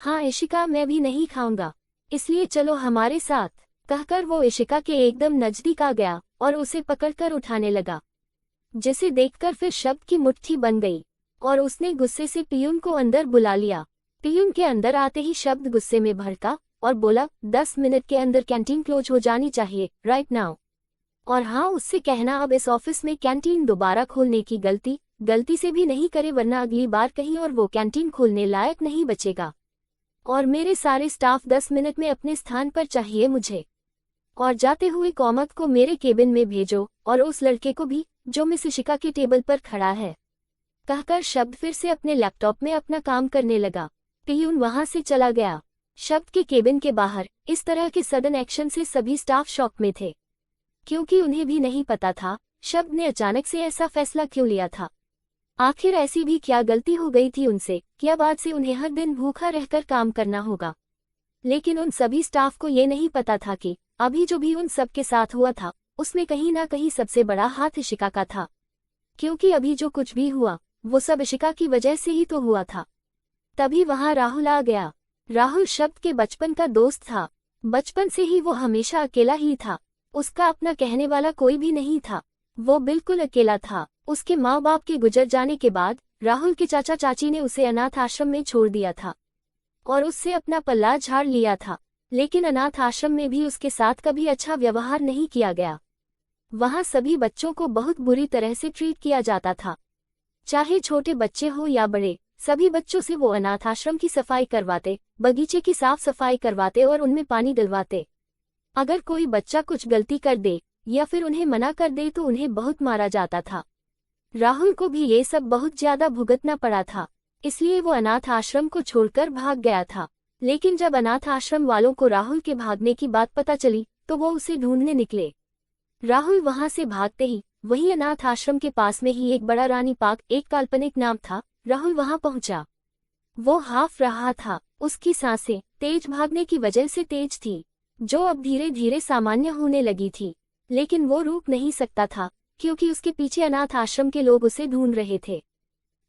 हाँ इशिका, मैं भी नहीं खाऊंगा, इसलिए चलो हमारे साथ, कहकर वो इशिका के एकदम नजदीक आ गया और उसे पकड़कर उठाने लगा, जिसे देखकर फिर शब्द की मुट्ठी बन गई और उसने गुस्से से पियून को अंदर बुला लिया। पियून के अंदर आते ही शब्द गुस्से में भड़का और बोला, 10 मिनट के अंदर कैंटीन क्लोज हो जानी चाहिए, राइट नाउ। और हाँ, उससे कहना अब इस ऑफिस में कैंटीन दोबारा खोलने की गलती से भी नहीं करे, वरना अगली बार कहीं और वो कैंटीन खोलने लायक नहीं बचेगा। और मेरे सारे स्टाफ 10 मिनट में अपने स्थान पर चाहिए मुझे। और जाते हुए कॉमक को मेरे केबिन में भेजो और उस लड़के को भी जो मिस इशिका के टेबल पर खड़ा है, कहकर शब्द फिर से अपने लैपटॉप में अपना काम करने लगा। पियून वहां से चला गया। शब्द के केबिन के बाहर इस तरह के सडन एक्शन से सभी स्टाफ शॉक में थे, क्योंकि उन्हें भी नहीं पता था शब्द ने अचानक से ऐसा फैसला क्यों लिया था। आखिर ऐसी भी क्या गलती हो गई थी उनसे कि अब आज से उन्हें हर दिन भूखा रहकर काम करना होगा। लेकिन उन सभी स्टाफ को ये नहीं पता था कि अभी जो भी उन सब के साथ हुआ था उसमें कहीं ना कहीं सबसे बड़ा हाथ इशिका का था, क्योंकि अभी जो कुछ भी हुआ वो सब इशिका की वजह से ही तो हुआ था। तभी वहां राहुल आ गया। राहुल शब्द के बचपन का दोस्त था। बचपन से ही वो हमेशा अकेला ही था, उसका अपना कहने वाला कोई भी नहीं था, वो बिल्कुल अकेला था। उसके माँ बाप के गुजर जाने के बाद राहुल के चाचा चाची ने उसे अनाथ आश्रम में छोड़ दिया था और उससे अपना पल्ला झाड़ लिया था। लेकिन अनाथ आश्रम में भी उसके साथ कभी अच्छा व्यवहार नहीं किया गया। वहां सभी बच्चों को बहुत बुरी तरह से ट्रीट किया जाता था, चाहे छोटे बच्चे हो या बड़े। सभी बच्चों से वो अनाथ आश्रम की सफाई करवाते, बगीचे की साफ सफाई करवाते और उनमें पानी डलवाते। अगर कोई बच्चा कुछ गलती कर दे या फिर उन्हें मना कर दे तो उन्हें बहुत मारा जाता था। राहुल को भी ये सब बहुत ज्यादा भुगतना पड़ा था, इसलिए वो अनाथ आश्रम को छोड़कर भाग गया था। लेकिन जब अनाथ आश्रम वालों को राहुल के भागने की बात पता चली तो वो उसे ढूंढने निकले। राहुल वहां से भागते ही वही अनाथ आश्रम के पास में ही एक बड़ा रानी पार्क, एक काल्पनिक नाम था, राहुल वहां पहुंचा। वो हाफ रहा था, उसकी सांसें तेज भागने की वजह से तेज थी, जो अब धीरे धीरे सामान्य होने लगी थी। लेकिन वो रुक नहीं सकता था, क्योंकि उसके पीछे अनाथ आश्रम के लोग उसे ढूंढ रहे थे।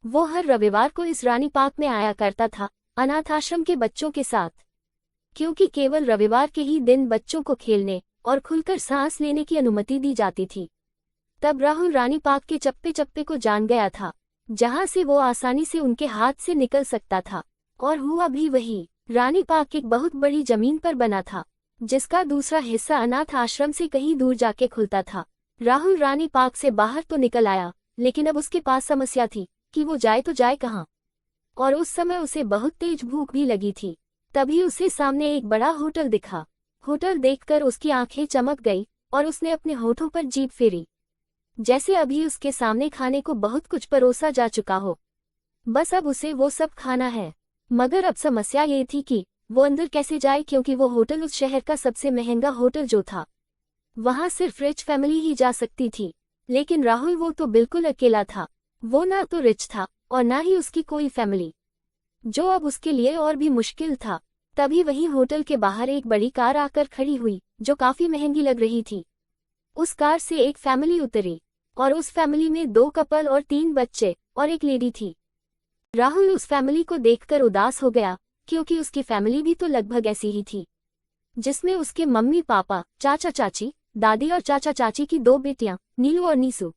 वो हर रविवार को इस रानी पार्क में आया करता था अनाथ आश्रम के बच्चों के साथ, क्योंकि केवल रविवार के ही दिन बच्चों को खेलने और खुलकर सांस लेने की अनुमति दी जाती थी। तब राहुल रानी पार्क के चप्पे चप्पे को जान गया था, जहां से वो आसानी से उनके हाथ से निकल सकता था। और हुआ भी वही। रानी पार्क एक बहुत बड़ी जमीन पर बना था, जिसका दूसरा हिस्सा अनाथ आश्रम से कहीं दूर जाके खुलता था। राहुल रानी पार्क से बाहर तो निकल आया, लेकिन अब उसके पास समस्या थी कि वो जाए तो जाए कहाँ। और उस समय उसे बहुत तेज भूख भी लगी थी। तभी उसे सामने एक बड़ा होटल दिखा। होटल देखकर उसकी आंखें चमक गई और उसने अपने होठों पर जीभ फेरी, जैसे अभी उसके सामने खाने को बहुत कुछ परोसा जा चुका हो, बस अब उसे वो सब खाना है। मगर अब समस्या ये थी कि वो अंदर कैसे जाए, क्योंकि वो होटल उस शहर का सबसे महंगा होटल जो था, वहां सिर्फ रिच फैमिली ही जा सकती थी। लेकिन राहुल वो तो बिल्कुल अकेला था, वो ना तो रिच था और ना ही उसकी कोई फैमिली, जो अब उसके लिए और भी मुश्किल था। तभी वहीं होटल के बाहर एक बड़ी कार आकर खड़ी हुई, जो काफी महंगी लग रही थी। उस कार से एक फैमिली उतरी और उस फैमिली में 2 कपल और 3 बच्चे और एक लेडी थी। राहुल उस फैमिली को देखकर उदास हो गया, क्योंकि उसकी फैमिली भी तो लगभग ऐसी ही थी, जिसमें उसके मम्मी पापा, चाचा चाची, दादी और चाचा चाची की 2 बेटियां, नीलू और नीसू।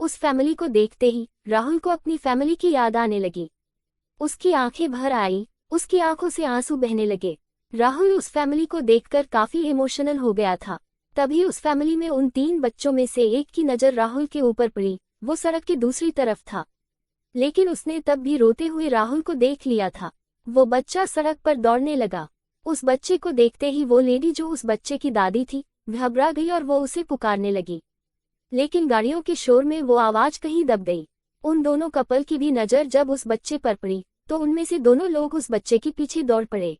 उस फैमिली को देखते ही राहुल को अपनी फैमिली की याद आने लगी। उसकी आंखें भर आई, उसकी आंखों से आंसू बहने लगे। राहुल उस फैमिली को देखकर काफी इमोशनल हो गया था। तभी उस फैमिली में उन 3 बच्चों में से एक की नजर राहुल के ऊपर पड़ी। वो सड़क के दूसरी तरफ था, लेकिन उसने तब भी रोते हुए राहुल को देख लिया था। वो बच्चा सड़क पर दौड़ने लगा। उस बच्चे को देखते ही वो लेडी जो उस बच्चे की दादी थी घबरा गई और वो उसे पुकारने लगी, लेकिन गाड़ियों के शोर में वो आवाज कहीं दब गई। उन दोनों कपल की भी नजर जब उस बच्चे पर पड़ी तो उनमें से दोनों लोग उस बच्चे के पीछे दौड़ पड़े।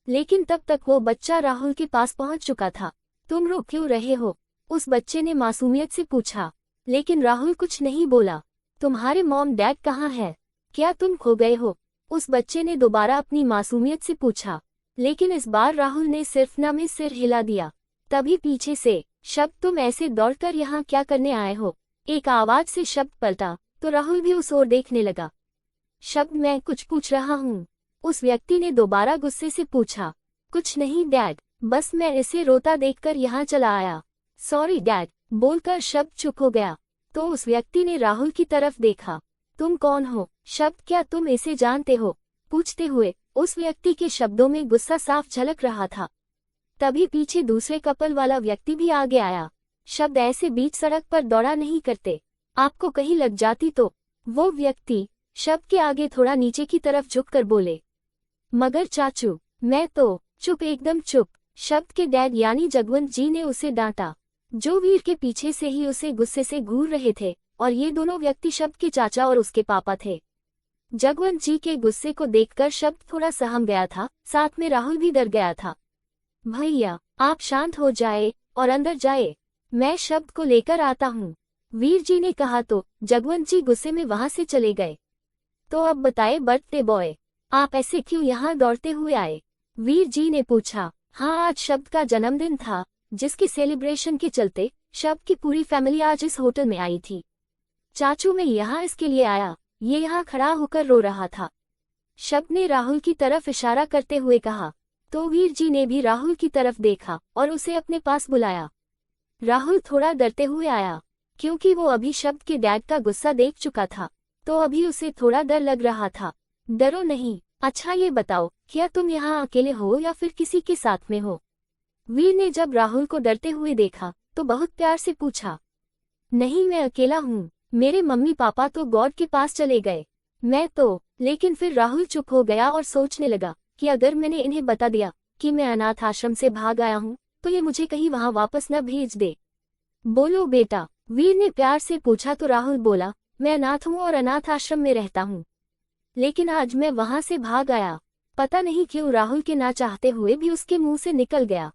लेकिन तब तक वो बच्चा राहुल के पास पहुंच चुका था। तुम रो क्यों रहे हो? उस बच्चे ने मासूमियत से पूछा। लेकिन राहुल कुछ नहीं बोला। तुम्हारे मॉम डैड कहाँ है? क्या तुम खो गए हो? उस बच्चे ने दोबारा अपनी मासूमियत से पूछा। लेकिन इस बार राहुल ने सिर्फ ना में सिर हिला दिया। तभी पीछे से, शब्द तुम ऐसे दौड़कर यहाँ क्या करने आए हो? एक आवाज से शब्द पलटा तो राहुल भी उस ओर देखने लगा। शब्द मैं कुछ पूछ रहा हूँ। उस व्यक्ति ने दोबारा गुस्से से पूछा। कुछ नहीं डैड, बस मैं इसे रोता देखकर यहाँ चला आया। सॉरी डैड, बोलकर शब्द चुप हो गया। तो उस व्यक्ति ने राहुल की तरफ देखा। तुम कौन हो शब्द, क्या तुम इसे जानते हो? पूछते हुए उस व्यक्ति के शब्दों में गुस्सा साफ झलक रहा था। तभी पीछे दूसरे कपल वाला व्यक्ति भी आगे आया। शब्द ऐसे बीच सड़क पर दौड़ा नहीं करते, आपको कहीं लग जाती तो। वो व्यक्ति शब्द के आगे थोड़ा नीचे की तरफ झुककर बोले। मगर चाचू, मैं तो। चुप, एकदम चुप। शब्द के डैड यानी जगवंत जी ने उसे डांटा, जो वीर के पीछे से ही उसे गुस्से से घूर रहे थे। और ये दोनों व्यक्ति शब्द के चाचा और उसके पापा थे। जगवंत जी के गुस्से को देखकर शब्द थोड़ा सहम गया था, साथ में राहुल भी डर गया था। भैया, आप शांत हो जाए और अंदर जाए, मैं शब्द को लेकर आता हूँ, वीर जी ने कहा। तो जगवंत जी गुस्से में वहां से चले गए। तो अब बताए बर्थडे बॉय, आप ऐसे क्यों यहाँ दौड़ते हुए आए? वीर जी ने पूछा। हाँ, आज शब्द का जन्मदिन था, जिसके सेलिब्रेशन के चलते शब्द की पूरी फैमिली आज इस होटल में आई थी। चाचू, मैं यहाँ इसके लिए आया। ये यहाँ खड़ा होकर रो रहा था। शब्द ने राहुल की तरफ इशारा करते हुए कहा। तो वीर जी ने भी राहुल की तरफ देखा और उसे अपने पास बुलाया। राहुल थोड़ा डरते हुए आया, क्योंकि वो अभी शब्द के डैड का गुस्सा देख चुका था, तो अभी उसे थोड़ा डर लग रहा था। डरो नहीं। अच्छा ये बताओ, क्या तुम यहाँ अकेले हो या फिर किसी के साथ में हो? वीर ने जब राहुल को डरते हुए देखा तो बहुत प्यार से पूछा। नहीं, मैं अकेला हूँ, मेरे मम्मी पापा तो गॉड के पास चले गए, मैं तो। लेकिन फिर राहुल चुप हो गया और सोचने लगा कि अगर मैंने इन्हें बता दिया कि मैं अनाथ आश्रम से भाग आया हूँ, तो ये मुझे कहीं वहाँ वापस न भेज दे। बोलो बेटा, वीर ने प्यार से पूछा। तो राहुल बोला, मैं अनाथ हूँ और अनाथ आश्रम में रहता हूँ, लेकिन आज मैं वहां से भाग आया। पता नहीं क्यों राहुल के ना चाहते हुए भी उसके मुंह से निकल गया।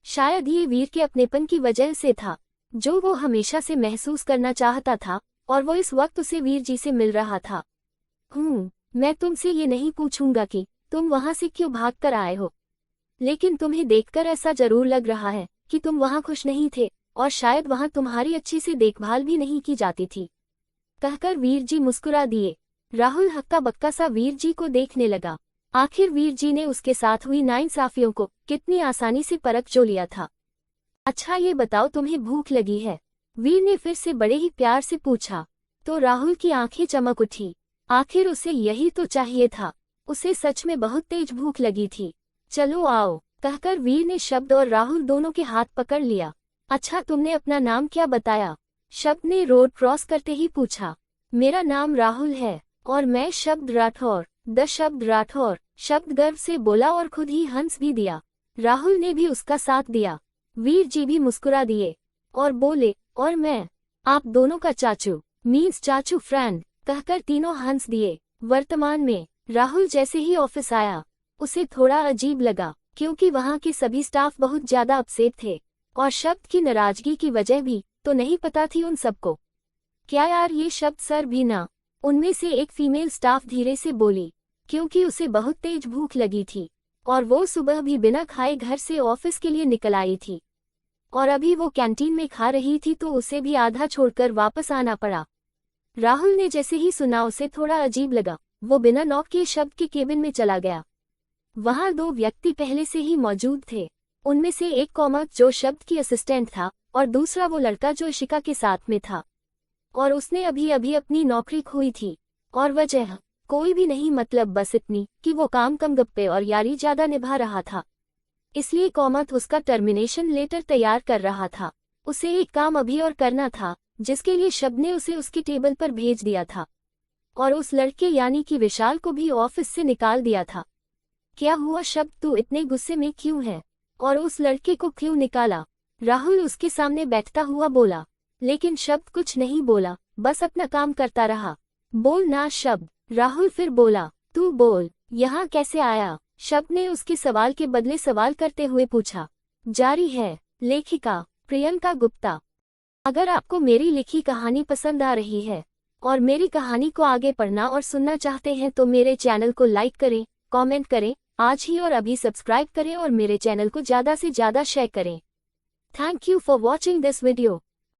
शायद ये वीर के अपनेपन की वजह से था, जो वो हमेशा से महसूस करना चाहता था, और वो इस वक्त उसे वीर जी से मिल रहा था। मैं तुमसे ये नहीं पूछूंगा कि तुम वहां से क्यों भाग कर आए हो, लेकिन तुम्हें देखकर ऐसा जरूर लग रहा है कि तुम वहां खुश नहीं थे, और शायद वहां तुम्हारी अच्छी से देखभाल भी नहीं की जाती थी। कहकर वीर जी मुस्कुरा दिए। राहुल हक्का बक्का सा वीर जी को देखने लगा। आखिर वीर जी ने उसके साथ हुई नाइंसाफियों को कितनी आसानी से परख जो लिया था। अच्छा ये बताओ, तुम्हें भूख लगी है? वीर ने फिर से बड़े ही प्यार से पूछा। तो राहुल की आंखें चमक उठी। आखिर उसे यही तो चाहिए था, उसे सच में बहुत तेज भूख लगी थी। चलो आओ, कहकर वीर ने शब्द और राहुल दोनों के हाथ पकड़ लिया। अच्छा, तुमने अपना नाम क्या बताया? शब्द ने रोड क्रॉस करते ही पूछा। मेरा नाम राहुल है, और मैं शब्द राठौर, द शब्द राठौर, शब्द गर्व से बोला और खुद ही हंस भी दिया। राहुल ने भी उसका साथ दिया। वीर जी भी मुस्कुरा दिए और बोले, और मैं आप दोनों का चाचू, मीन्स चाचू फ्रेंड, कहकर तीनों हंस दिए। वर्तमान में राहुल जैसे ही ऑफिस आया, उसे थोड़ा अजीब लगा, क्योंकि वहां के सभी स्टाफ बहुत ज्यादा अपसेट थे, और शब्द की नाराजगी की वजह भी तो नहीं पता थी उन सबको। क्या यार, ये शब्द सर भी ना? उनमें से एक फीमेल स्टाफ धीरे से बोली, क्योंकि उसे बहुत तेज भूख लगी थी, और वो सुबह भी बिना खाए घर से ऑफिस के लिए निकल आई थी, और अभी वो कैंटीन में खा रही थी, तो उसे भी आधा छोड़कर वापस आना पड़ा। राहुल ने जैसे ही सुना उसे थोड़ा अजीब लगा। वो बिना नॉक किए शब्द के केबिन में चला गया। वहां दो व्यक्ति पहले से ही मौजूद थे। उनमें से एक कॉमर्स जो शब्द की असिस्टेंट था, और दूसरा वो लड़का जो इशिका के साथ में था, और उसने अभी अभी अपनी नौकरी खोई थी। और वजह कोई भी नहीं, मतलब बस इतनी कि वो काम कम गप्पे और यारी ज्यादा निभा रहा था, इसलिए कॉमर्स उसका टर्मिनेशन लेटर तैयार कर रहा था। उसे एक काम अभी और करना था, जिसके लिए शब्द ने उसे उसकी टेबल पर भेज दिया था, और उस लड़के यानी कि विशाल को भी ऑफिस से निकाल दिया था। क्या हुआ शब्द, तू इतने गुस्से में क्यों है, और उस लड़के को क्यों निकाला? राहुल उसके सामने बैठता हुआ बोला। लेकिन शब्द कुछ नहीं बोला, बस अपना काम करता रहा। बोल ना शब्द, राहुल फिर बोला। तू बोल, यहाँ कैसे आया? शब्द ने उसके सवाल के बदले सवाल करते हुए पूछा। जारी है लेखिका प्रियंका गुप्ता। अगर आपको मेरी लिखी कहानी पसंद आ रही है और मेरी कहानी को आगे पढ़ना और सुनना चाहते हैं, तो मेरे चैनल को लाइक करें, कमेंट करें, आज ही और अभी सब्सक्राइब करें और मेरे चैनल को ज़्यादा से ज़्यादा शेयर करें। Thank you for watching this video.